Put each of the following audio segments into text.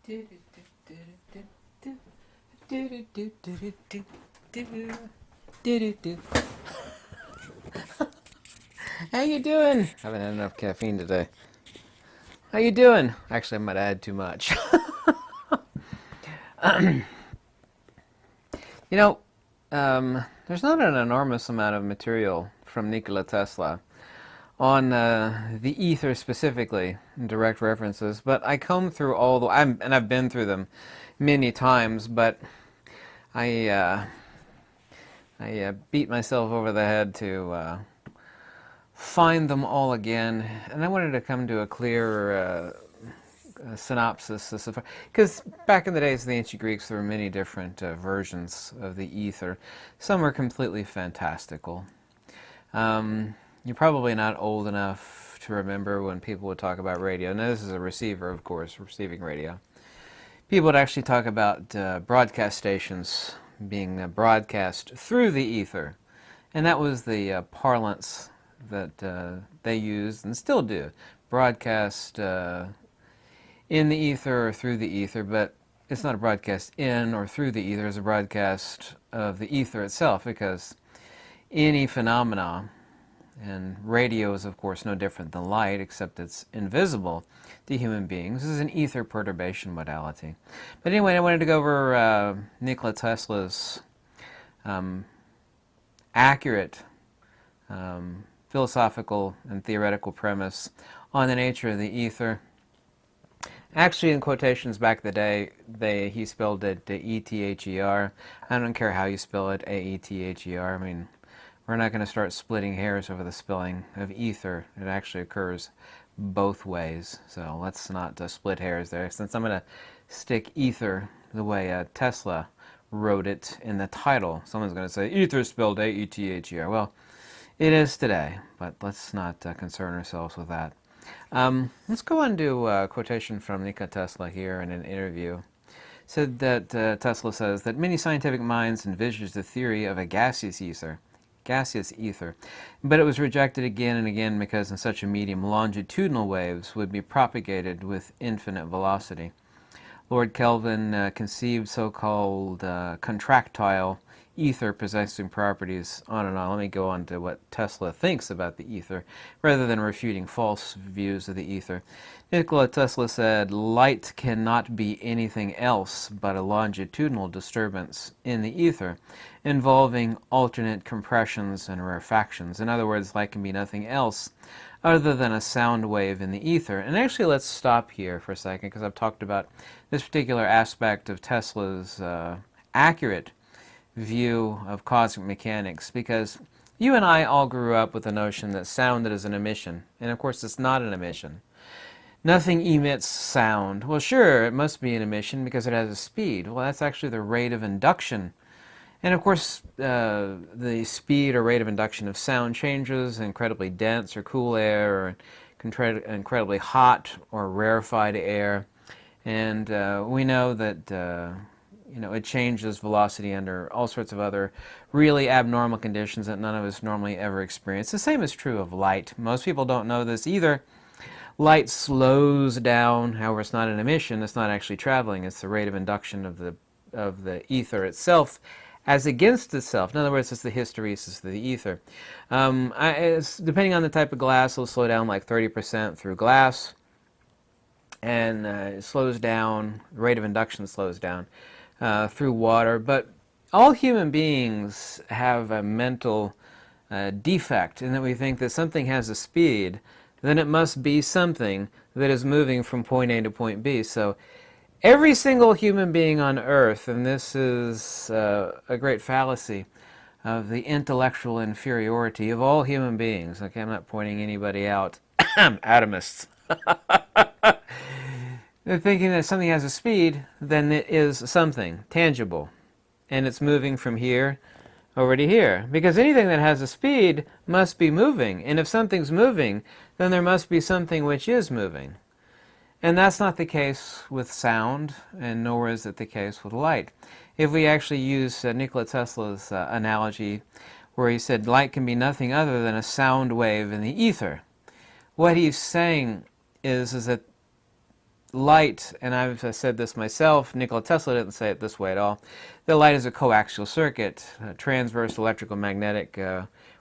How you doing? Haven't had enough caffeine today. How you doing? Actually, I might have had too much. You know, there's not an enormous amount of material from Nikola Tesla on the ether specifically, direct references, but I comb through all the, and I've been through them many times, but I beat myself over the head to find them all again, and I wanted to come to a clearer synopsis, because back in the days of the ancient Greeks there were many different versions of the ether. Some were completely fantastical. You're probably not old enough to remember when people would talk about radio. Now this is a receiver, of course, receiving radio. People would actually talk about broadcast stations being broadcast through the ether, and that was the parlance that they used and still do. Broadcast in the ether or through the ether, but it's not a broadcast in or through the ether, it's a broadcast of the ether itself, because any phenomena, and radio is of course no different than light, except it's invisible to human beings. This is an ether perturbation modality. But anyway, I wanted to go over Nikola Tesla's accurate philosophical and theoretical premise on the nature of the ether. Actually, in quotations back in the day, he spelled it E-T-H-E-R. I don't care how you spell it, A-E-T-H-E-R. I mean, we're not going to start splitting hairs over the spelling of ether. It actually occurs both ways. So let's not split hairs there. Since I'm going to stick ether the way Tesla wrote it in the title. Someone's going to say, ether spelled A-E-T-H-E-R. Well, it is today, but let's not concern ourselves with that. Let's go on to a quotation from Nikola Tesla here in an interview. Said that Tesla says that many scientific minds envisaged the theory of a gaseous ether, but it was rejected again and again because in such a medium longitudinal waves would be propagated with infinite velocity. Lord Kelvin conceived so-called contractile ether possessing properties, on and on. Let me go on to what Tesla thinks about the ether, rather than refuting false views of the ether. Nikola Tesla said, light cannot be anything else but a longitudinal disturbance in the ether, involving alternate compressions and rarefactions. In other words, light can be nothing else other than a sound wave in the ether. And actually, let's stop here for a second, because I've talked about this particular aspect of Tesla's accurate view of cosmic mechanics, because you and I all grew up with the notion that sound is an emission, and of course it's not an emission. Nothing emits sound. Well, sure, it must be an emission because it has a speed. Well, that's actually the rate of induction. And of course, the speed or rate of induction of sound changes, incredibly dense or cool air, or incredibly hot or rarefied air. And we know that it changes velocity under all sorts of other really abnormal conditions that none of us normally ever experience. The same is true of light. Most people don't know this either. Light slows down. However, it's not an emission. It's not actually traveling. It's the rate of induction of the ether itself as against itself. In other words, it's the hysteresis of the ether. Depending on the type of glass, it'll slow down like 30% through glass. And it slows down, the rate of induction slows down through water. But all human beings have a mental defect in that we think that something has a speed, then it must be something that is moving from point A to point B. So every single human being on Earth, and this is a great fallacy of the intellectual inferiority of all human beings. Okay, I'm not pointing anybody out. Atomists. They're thinking that if something has a speed, then it is something tangible, and it's moving from here over to here. Because anything that has a speed must be moving, and if something's moving, then there must be something which is moving. And that's not the case with sound, and nor is it the case with light. If we actually use Nikola Tesla's analogy, where he said light can be nothing other than a sound wave in the ether, what he's saying is that light, and I've said this myself, Nikola Tesla didn't say it this way at all, that light is a coaxial circuit, transverse electrical magnetic,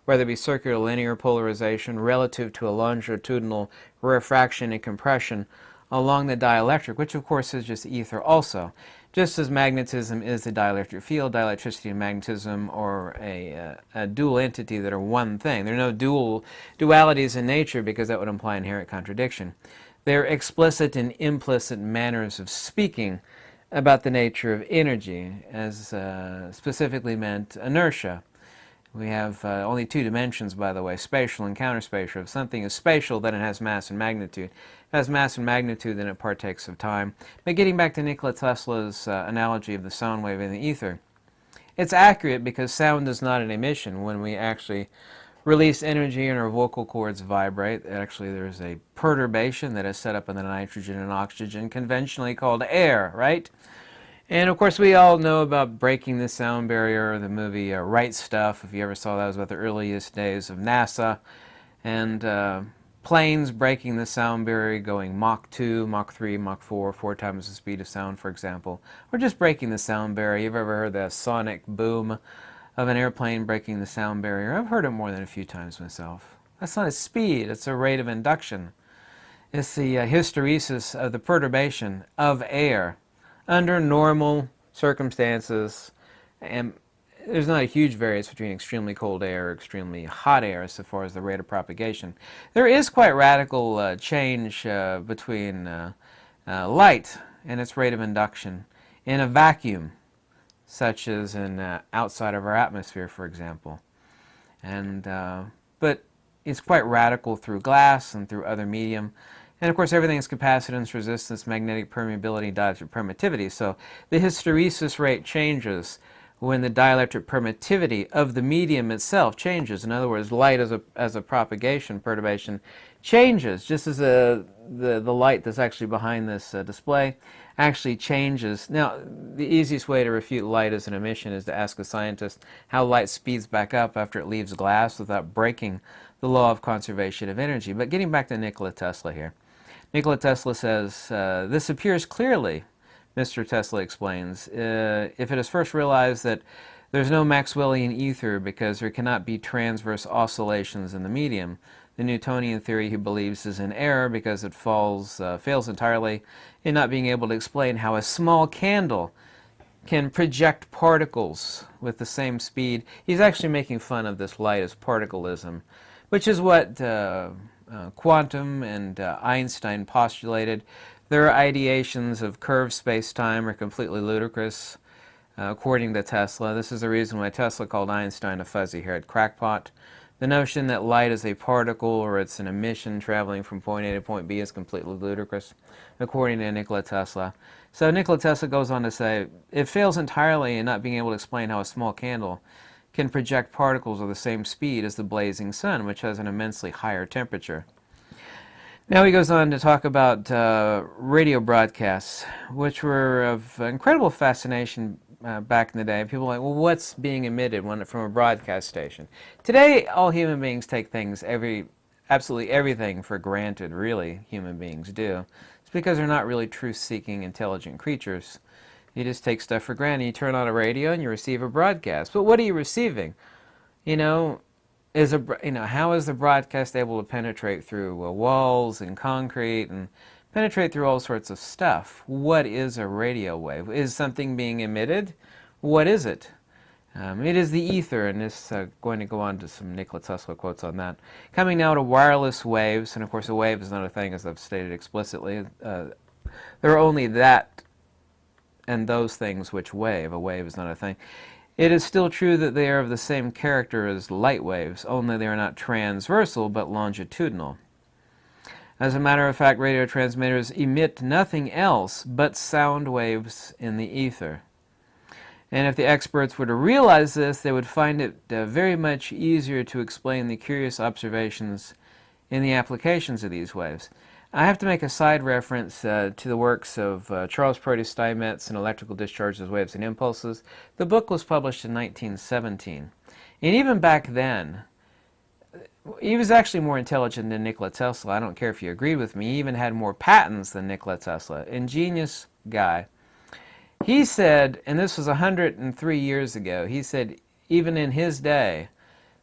whether it be circular linear polarization relative to a longitudinal refraction and compression along the dielectric, which of course is just ether also. Just as magnetism is the dielectric field, dielectricity and magnetism are a dual entity that are one thing. There are no dualities in nature because that would imply inherent contradiction. They're explicit and implicit manners of speaking about the nature of energy, as specifically meant inertia. We have only two dimensions, by the way, spatial and counterspatial. If something is spatial, then it has mass and magnitude. If it has mass and magnitude, then it partakes of time. But getting back to Nikola Tesla's analogy of the sound wave in the ether, it's accurate because sound is not an emission. When we actually release energy and our vocal cords vibrate, actually there's a perturbation that is set up in the nitrogen and oxygen, conventionally called air, right? And of course we all know about breaking the sound barrier, the movie Right Stuff, if you ever saw that. It was about the earliest days of NASA, and planes breaking the sound barrier, going Mach 2, Mach 3, Mach 4, 4 times the speed of sound, for example, or just breaking the sound barrier. You've ever heard the sonic boom of an airplane breaking the sound barrier? I've heard it more than a few times myself. That's not a speed, it's a rate of induction. It's the hysteresis of the perturbation of air under normal circumstances, and there's not a huge variance between extremely cold air or extremely hot air as far as the rate of propagation. There is quite radical change between light and its rate of induction in a vacuum, such as in outside of our atmosphere, for example. And but it's quite radical through glass and through other medium. And of course everything is capacitance, resistance, magnetic permeability, dielectric permittivity. So the hysteresis rate changes when the dielectric permittivity of the medium itself changes. In other words, light as a propagation perturbation changes, just as the light that's actually behind this display actually changes. Now, the easiest way to refute light as an emission is to ask a scientist how light speeds back up after it leaves glass without breaking the law of conservation of energy. But getting back to Nikola Tesla here. Nikola Tesla says, this appears clearly, Mr. Tesla explains, if it is first realized that there's no Maxwellian ether because there cannot be transverse oscillations in the medium. The Newtonian theory, he believes, is in error because it fails entirely in not being able to explain how a small candle can project particles with the same speed. He's actually making fun of this light as particleism, which is what quantum and Einstein postulated. Their ideations of curved space-time are completely ludicrous, according to Tesla. This is the reason why Tesla called Einstein a fuzzy-haired crackpot. The notion that light is a particle or it's an emission traveling from point A to point B is completely ludicrous, according to Nikola Tesla. So Nikola Tesla goes on to say, it fails entirely in not being able to explain how a small candle can project particles of the same speed as the blazing sun, which has an immensely higher temperature. Now he goes on to talk about radio broadcasts, which were of incredible fascination back in the day. People were like, well, what's being emitted from a broadcast station? Today, all human beings take things, absolutely everything for granted, really, human beings do. It's because they're not really truth-seeking, intelligent creatures. You just take stuff for granted. You turn on a radio and you receive a broadcast. But what are you receiving? How is the broadcast able to penetrate through walls and concrete and penetrate through all sorts of stuff? What is a radio wave? Is something being emitted? What is it? It is the ether, and this going to go on to some Nikola Tesla quotes on that. Coming now to wireless waves, and of course a wave is not a thing, as I've stated explicitly. There are only that and those things which wave. A wave is not a thing. It is still true that they are of the same character as light waves, only they are not transversal but longitudinal. As a matter of fact, radio transmitters emit nothing else but sound waves in the ether. And if the experts were to realize this, they would find it very much easier to explain the curious observations in the applications of these waves. I have to make a side reference to the works of Charles Proteus Steinmetz in Electrical Discharges, Waves and Impulses. The book was published in 1917. And even back then, He was actually more intelligent than Nikola Tesla. I don't care if you agreed with me. He even had more patents than Nikola Tesla. Ingenious guy. He said, and this was 103 years ago, he said even in his day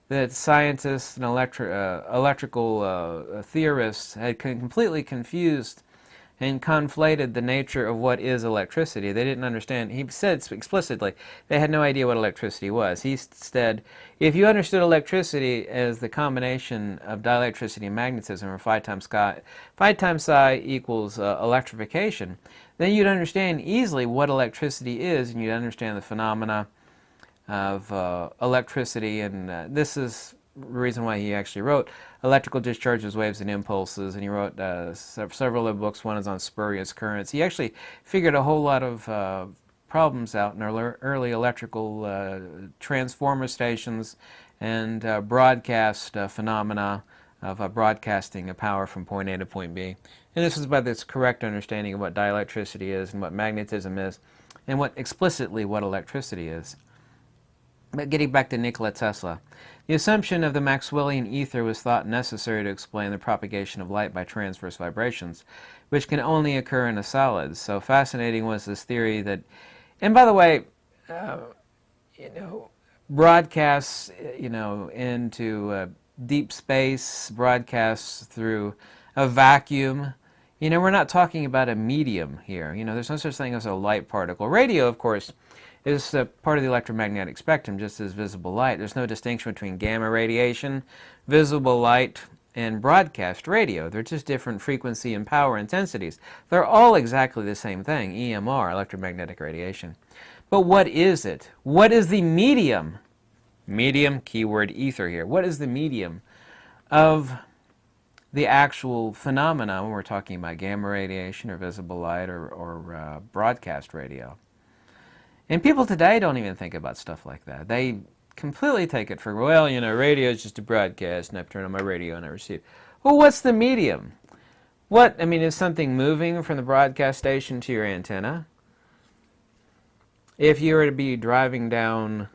that scientists and electrical theorists had completely confused and conflated the nature of what is electricity. They didn't understand. He said explicitly they had no idea what electricity was. He said, if you understood electricity as the combination of dielectricity and magnetism, or phi times psi equals electrification, then you'd understand easily what electricity is, and you'd understand the phenomena of electricity. And this is the reason why he actually wrote Electrical Discharges, Waves, and Impulses, and he wrote several other books. One is on spurious currents. He actually figured a whole lot of problems out in early electrical transformer stations and broadcast phenomena of broadcasting a power from point A to point B. And this is by this correct understanding of what dielectricity is and what magnetism is and what explicitly what electricity is. But getting back to Nikola Tesla, the assumption of the Maxwellian ether was thought necessary to explain the propagation of light by transverse vibrations, which can only occur in a solid. So fascinating was this theory that, and by the way, broadcasts, into deep space, broadcasts through a vacuum. We're not talking about a medium here. There's no such thing as a light particle. Radio, of course, is part of the electromagnetic spectrum, just as visible light. There's no distinction between gamma radiation, visible light, and broadcast radio. They're just different frequency and power intensities. They're all exactly the same thing, EMR, electromagnetic radiation. But what is it? What is the medium? Medium, keyword ether here. What is the medium of the actual phenomena when we're talking about gamma radiation or visible light or broadcast radio? And people today don't even think about stuff like that. They completely take it for, radio is just a broadcast, and I turn on my radio and I receive. Well, what's the medium? Is something moving from the broadcast station to your antenna? If you were to be driving down,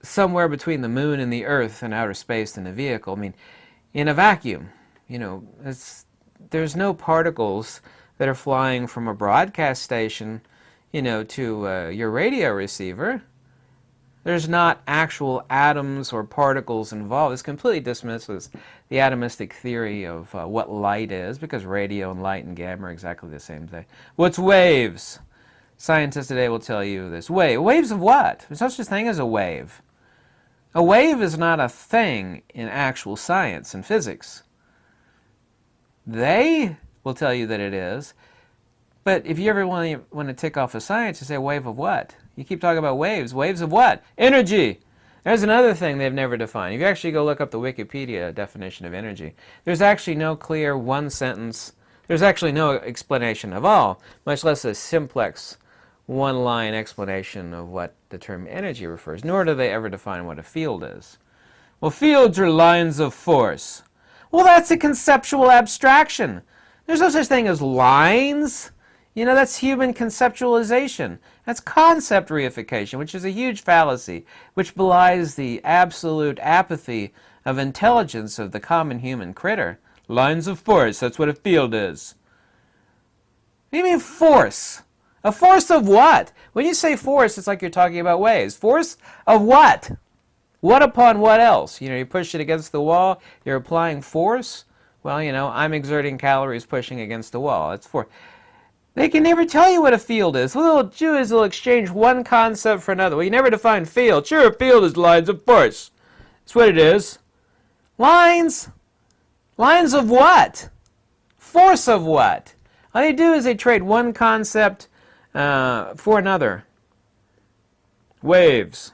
somewhere between the moon and the earth in outer space in a vehicle, in a vacuum, there's no particles that are flying from a broadcast station to your radio receiver. There's not actual atoms or particles involved. This completely dismisses the atomistic theory of what light is, because radio and light and gamma are exactly the same thing. What's waves? Scientists today will tell you this. Waves of what? There's no such thing as a wave. A wave is not a thing in actual science and physics. They will tell you that it is. But if you ever want to tick off a science, you say, wave of what? You keep talking about waves. Waves of what? Energy! There's another thing they've never defined. If you actually go look up the Wikipedia definition of energy, there's actually no clear one sentence, there's actually no explanation of all, much less a simplex one-line explanation of what the term energy refers, nor do they ever define what a field is. Well, fields are lines of force. Well, that's a conceptual abstraction. There's no such thing as lines. That's human conceptualization. That's concept reification, which is a huge fallacy, which belies the absolute apathy of intelligence of the common human critter. Lines of force, that's what a field is. What do you mean force? A force of what? When you say force, it's like you're talking about waves. Force of what? What upon what else? You push it against the wall, you're applying force. Well, I'm exerting calories pushing against the wall. It's force. They can never tell you what a field is. Little Jews will exchange one concept for another. Well, you never define field. Sure, a field is lines of force. That's what it is. Lines? Lines of what? Force of what? All they do is they trade one concept for another. Waves.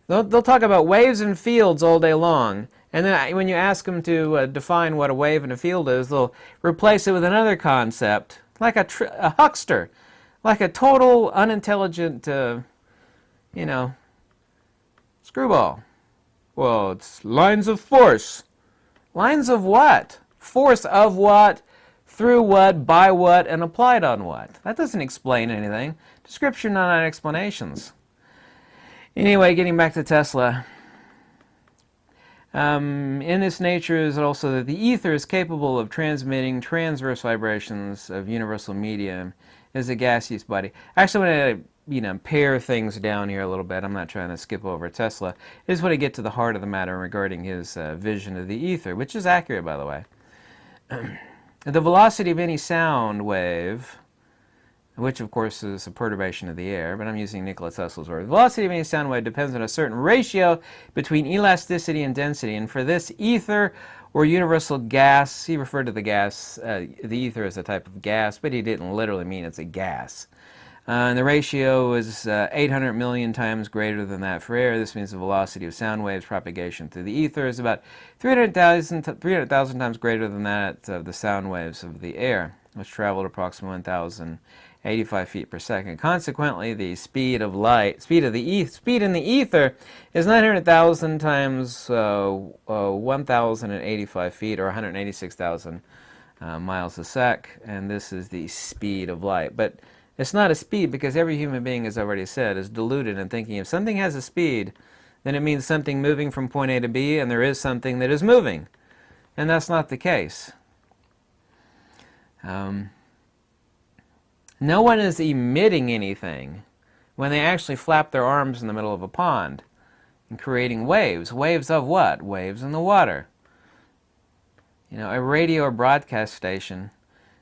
They'll talk about waves and fields all day long. And then when you ask them to define what a wave and a field is, they'll replace it with another concept, like a huckster, like a total unintelligent, screwball. Well, it's lines of force. Lines of what? Force of what? Through what? By what? And applied on what? That doesn't explain anything. Description, not explanations. Anyway, getting back to Tesla. In its nature is also that the ether is capable of transmitting transverse vibrations of universal medium as a gaseous body. Actually, when I pare things down here a little bit, I'm not trying to skip over Tesla. I just want to get to the heart of the matter regarding his vision of the ether, which is accurate, by the way. The velocity of any sound wave, which of course is a perturbation of the air, but I'm using Nikola Tesla's word. The velocity of any sound wave depends on a certain ratio between elasticity and density, and for this ether or universal gas, he referred to the gas, the ether as a type of gas, but he didn't literally mean it's a gas. And the ratio is 800 million times greater than that for air. This means the velocity of sound waves propagation through the ether is about 300,000 times greater than that of the sound waves of the air, which traveled approximately 1,085 feet per second. Consequently, the speed of light, speed in the ether, is 900,000 times 1,085 feet, or 186,000 miles a sec, and this is the speed of light. But it's not a speed because every human being, as I already said, is deluded in thinking if something has a speed, then it means something moving from point A to B, and there is something that is moving. And that's not the case. No one is emitting anything when they actually flap their arms in the middle of a pond and creating waves. Waves of what? Waves in the water. A radio or broadcast station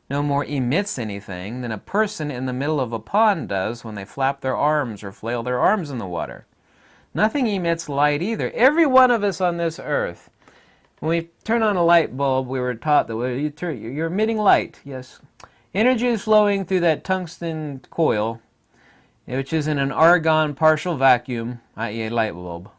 no more emits anything than a person in the middle of a pond does when they flap their arms or flail their arms in the water. Nothing emits light either. Every one of us on this earth, when we turn on a light bulb, we were taught that you're emitting light. Yes. Energy is flowing through that tungsten coil, which is in an argon partial vacuum, i.e. a light bulb.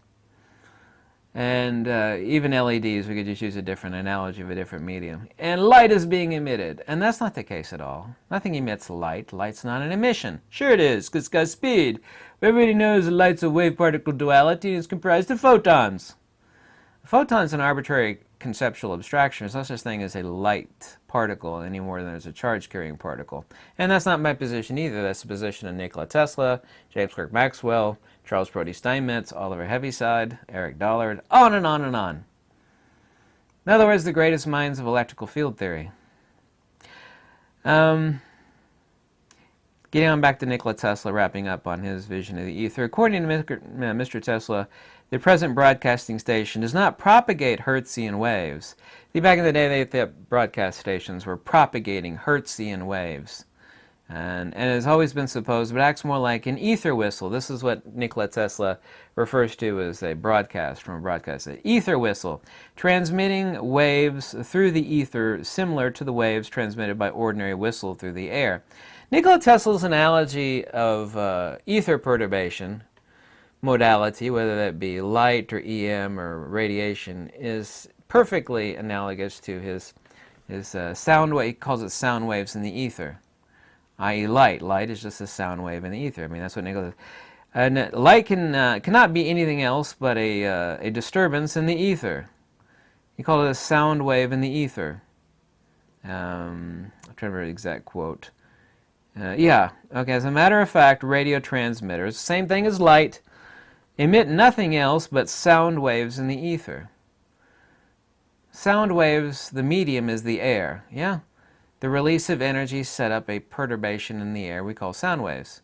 And even LEDs, we could just use a different analogy of a different medium. And light is being emitted. And that's not the case at all. Nothing emits light. Light's not an emission. Sure it is, because it's got speed. Everybody knows that light's a wave-particle duality and is comprised of photons. A photon's an arbitrary conceptual abstraction. There's no such thing as a light particle any more than there's a charge-carrying particle. And that's not my position either. That's the position of Nikola Tesla, James Clerk Maxwell, Charles Brodie Steinmetz, Oliver Heaviside, Eric Dollard, on and on and on. In other words, the greatest minds of electrical field theory. Getting on back to Nikola Tesla, wrapping up on his vision of the ether. According to Mr. Tesla, the present broadcasting station does not propagate Hertzian waves. See, back in the day, they thought broadcast stations were propagating Hertzian waves. And it has always been supposed, but acts more like an ether whistle. This is what Nikola Tesla refers to as a broadcast from a broadcast. An ether whistle, transmitting waves through the ether similar to the waves transmitted by ordinary whistle through the air. Nikola Tesla's analogy of ether perturbation modality, whether that be light or EM or radiation, is perfectly analogous to his sound wave. He calls it sound waves in the ether, i.e. light. Light is just a sound wave in the ether. I mean, that's what Nikola says. And light cannot be anything else but a disturbance in the ether. He called it a sound wave in the ether. I'm trying to remember the exact quote. Okay, as a matter of fact, radio transmitters, same thing as light, emit nothing else but sound waves in the ether. Sound waves, the medium is the air, yeah? The release of energy set up a perturbation in the air we call sound waves.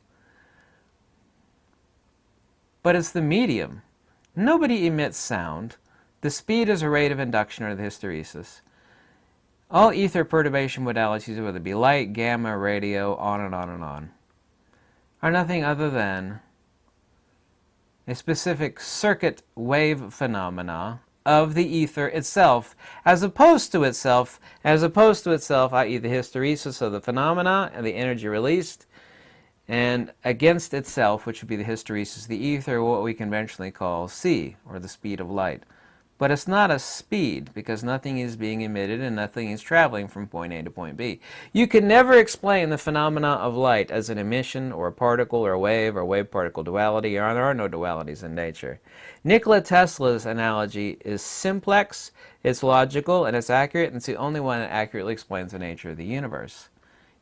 But it's the medium. Nobody emits sound. The speed is a rate of induction or the hysteresis. All ether perturbation modalities, whether it be light, gamma, radio, on and on and on, are nothing other than a specific circuit wave phenomena of the ether itself, as opposed to itself, i.e. the hysteresis of the phenomena and the energy released, and against itself, which would be the hysteresis of the ether, what we conventionally call c, or the speed of light. But it's not a speed, because nothing is being emitted and nothing is traveling from point A to point B. You can never explain the phenomena of light as an emission or a particle or a wave-particle duality, or there are no dualities in nature. Nikola Tesla's analogy is simplex, it's logical, and it's accurate, and it's the only one that accurately explains the nature of the universe.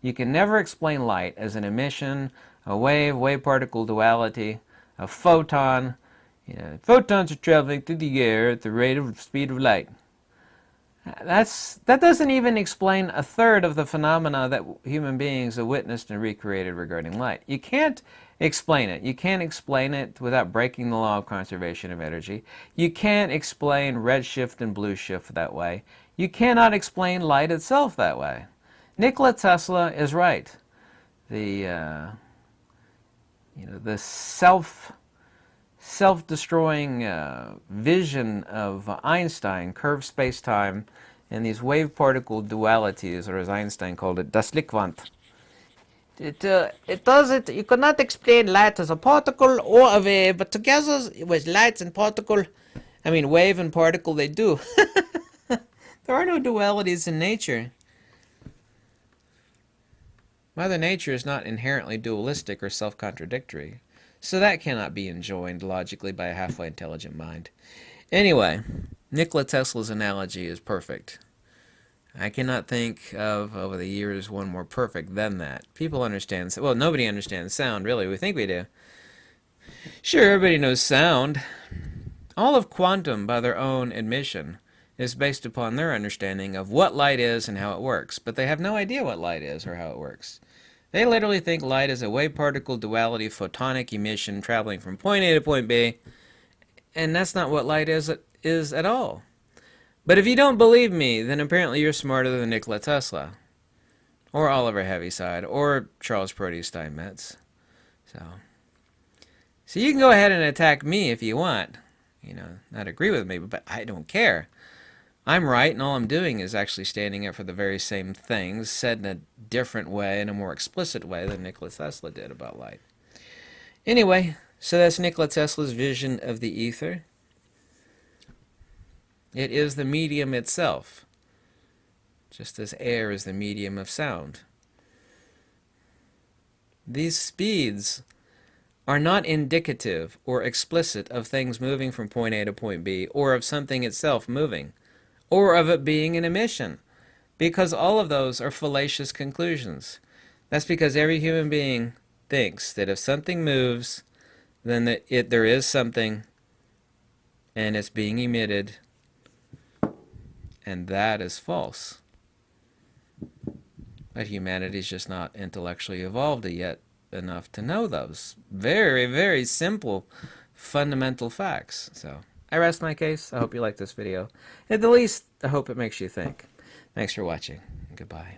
You can never explain light as an emission, a wave-particle duality, a photon, Photons are traveling through the air at the rate of speed of light. That doesn't even explain a third of the phenomena that human beings have witnessed and recreated regarding light. You can't explain it. You can't explain it without breaking the law of conservation of energy. You can't explain redshift and blue shift that way. You cannot explain light itself that way. Nikola Tesla is right. The the self-destroying vision of Einstein, curved space-time, and these wave-particle dualities, or as Einstein called it, das Lichtquant. It doesn't. You cannot explain light as a particle or a wave, but together with light and particle, wave and particle, they do. There are no dualities in nature. Mother Nature is not inherently dualistic or self-contradictory, so that cannot be enjoined logically by a halfway intelligent mind. Anyway, Nikola Tesla's analogy is perfect. I cannot think of, over the years, one more perfect than that. People understand, well, nobody understands sound, really. We think we do. Sure, everybody knows sound. All of quantum, by their own admission, is based upon their understanding of what light is and how it works, but they have no idea what light is or how it works. They literally think light is a wave-particle duality photonic emission traveling from point A to point B, and that's not what light is at all. But if you don't believe me, then apparently you're smarter than Nikola Tesla, or Oliver Heaviside, or Charles Proteus Steinmetz. So you can go ahead and attack me if you want, not agree with me, but I don't care. I'm right, and all I'm doing is actually standing up for the very same things, said in a different way, in a more explicit way than Nikola Tesla did about light. Anyway, so that's Nikola Tesla's vision of the ether. It is the medium itself, just as air is the medium of sound. These speeds are not indicative or explicit of things moving from point A to point B, or of something itself moving, or of it being an emission, because all of those are fallacious conclusions. That's because every human being thinks that if something moves, then there is something, and it's being emitted, and that is false. But humanity's just not intellectually evolved yet enough to know those very, very simple, fundamental facts. So I rest my case. I hope you like this video. At the least, I hope it makes you think. Thanks for watching. Goodbye.